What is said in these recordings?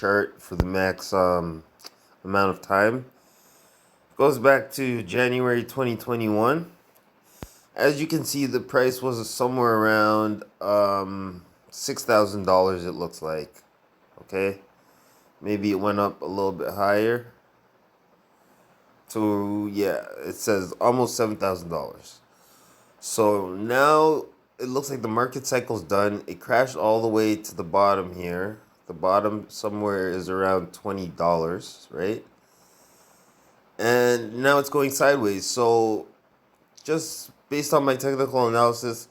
chart for the max amount of time. Goes back to January 2021. As you can see, the price was somewhere around $6,000, it looks like. Okay, maybe it went up a little bit higher. So yeah, it says almost $7,000. So now it looks like the market cycle's done. It crashed all the way to the bottom here. The bottom somewhere is around $20, right? And now it's going sideways. So just based on my technical analysis,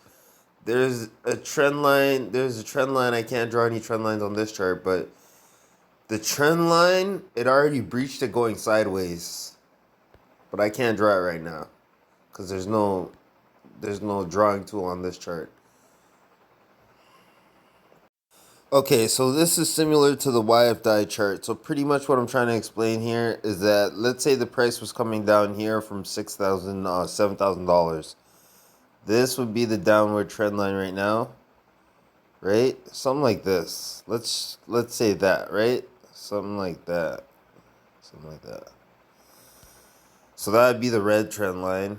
there's a trend line. There's a trend line. I can't draw any trend lines on this chart, but the trend line, it already breached it going sideways. But I can't draw it right now because there's no drawing tool on this chart. Okay, so this is similar to the YFI chart. So pretty much what I'm trying to explain here is that let's say the price was coming down here from $6,000, $7,000. This would be the downward trend line right now, right? Something like this. Let's say that, right? Something like that. Something like that. So that would be the red trend line.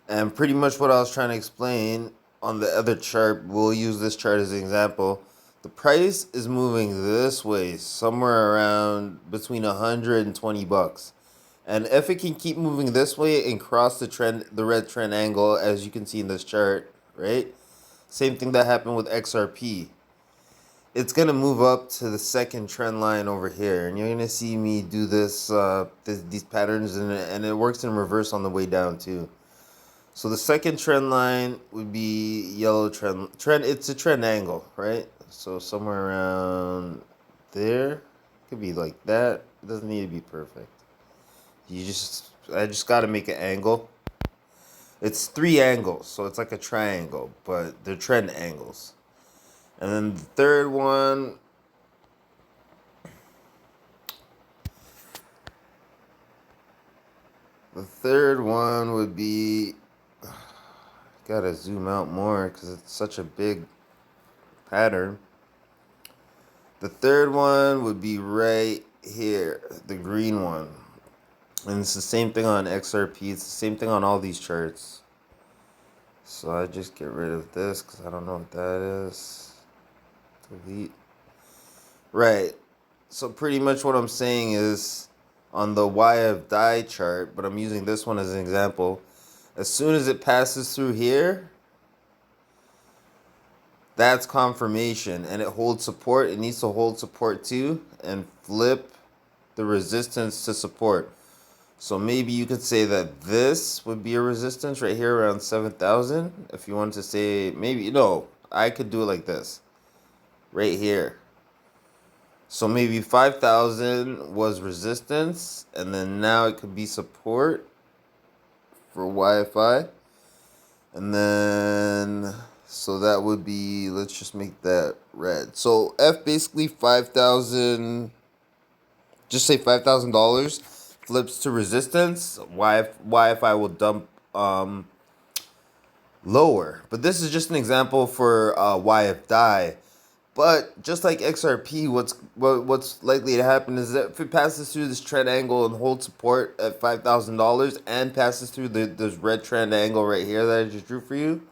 And pretty much what I was trying to explain on the other chart, we'll use this chart as an example. The price is moving this way, somewhere around between 100 and 20 bucks. And if it can keep moving this way and cross the red trend angle, as you can see in this chart, right? Same thing that happened with XRP. It's gonna move up to the second trend line over here, and you're gonna see me do this, these patterns, and it works in reverse on the way down too. So the second trend line would be yellow trend. It's a trend angle, right? So somewhere around there, could be like that. It doesn't need to be perfect. I just got to make an angle. It's 3 angles, so it's like a triangle, but they're trend angles. And then the third one, would be, gotta zoom out more because it's such a big pattern. The third one would be right here, the green one. And it's the same thing on XRP. It's the same thing on all these charts. So I just get rid of this because I don't know what that is. Delete. Right. So pretty much what I'm saying is on the YFI chart, but I'm using this one as an example. As soon as it passes through here, that's confirmation, and it holds support. It needs to hold support too and flip the resistance to support. So maybe you could say that this would be a resistance right here around 7,000. If you wanted to say, maybe, no, I could do it like this right here. So maybe 5,000 was resistance, and then now it could be support for YFI. And then, so that would be, let's just make that red. So F basically 5,000, just say $5,000 flips to resistance. YFI will dump lower. But this is just an example for YFI. But just like XRP, what's likely to happen is that if it passes through this trend angle and holds support at $5,000 and passes through this red trend angle right here that I just drew for you,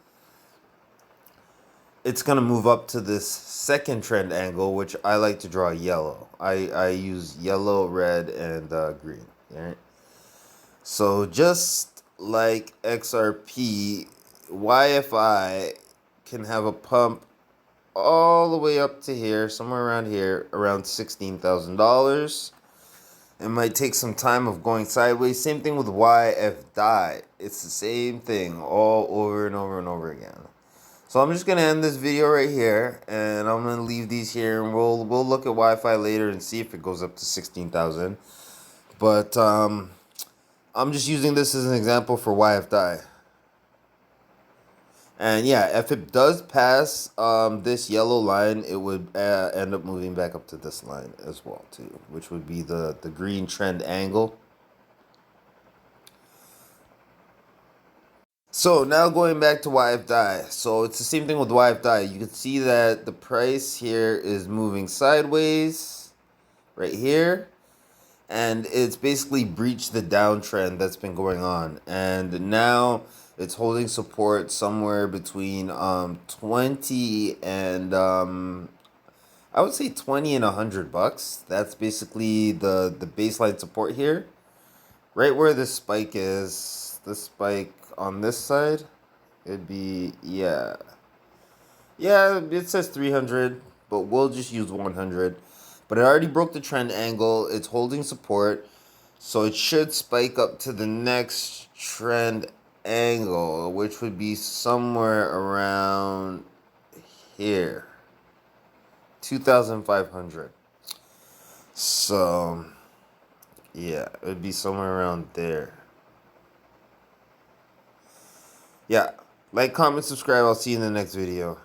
it's going to move up to this second trend angle, which I like to draw yellow. I use yellow, red, and green. All right? So just like XRP, YFI can have a pump all the way up to here, somewhere around here, around $16,000. It might take some time of going sideways. Same thing with YFI. It's the same thing all over and over and over again. So I'm just gonna end this video right here, and I'm gonna leave these here, and we'll look at YFI later and see if it goes up to 16,000. But I'm just using this as an example for YFI. And yeah, if it does pass this yellow line, it would end up moving back up to this line as well too, which would be the green trend angle. So now going back to YFI. So it's the same thing with YFI. You can see that the price here is moving sideways right here. And it's basically breached the downtrend that's been going on. And now it's holding support somewhere between 20 and I would say 20 and $100. That's basically the baseline support here. Right where this spike is, this spike on this side, it'd be, yeah. Yeah, it says 300, but we'll just use 100. But it already broke the trend angle. It's holding support. So it should spike up to the next trend angle, which would be somewhere around here. 2,500. So, yeah, it would be somewhere around there. Yeah, like, comment, subscribe. I'll see you in the next video.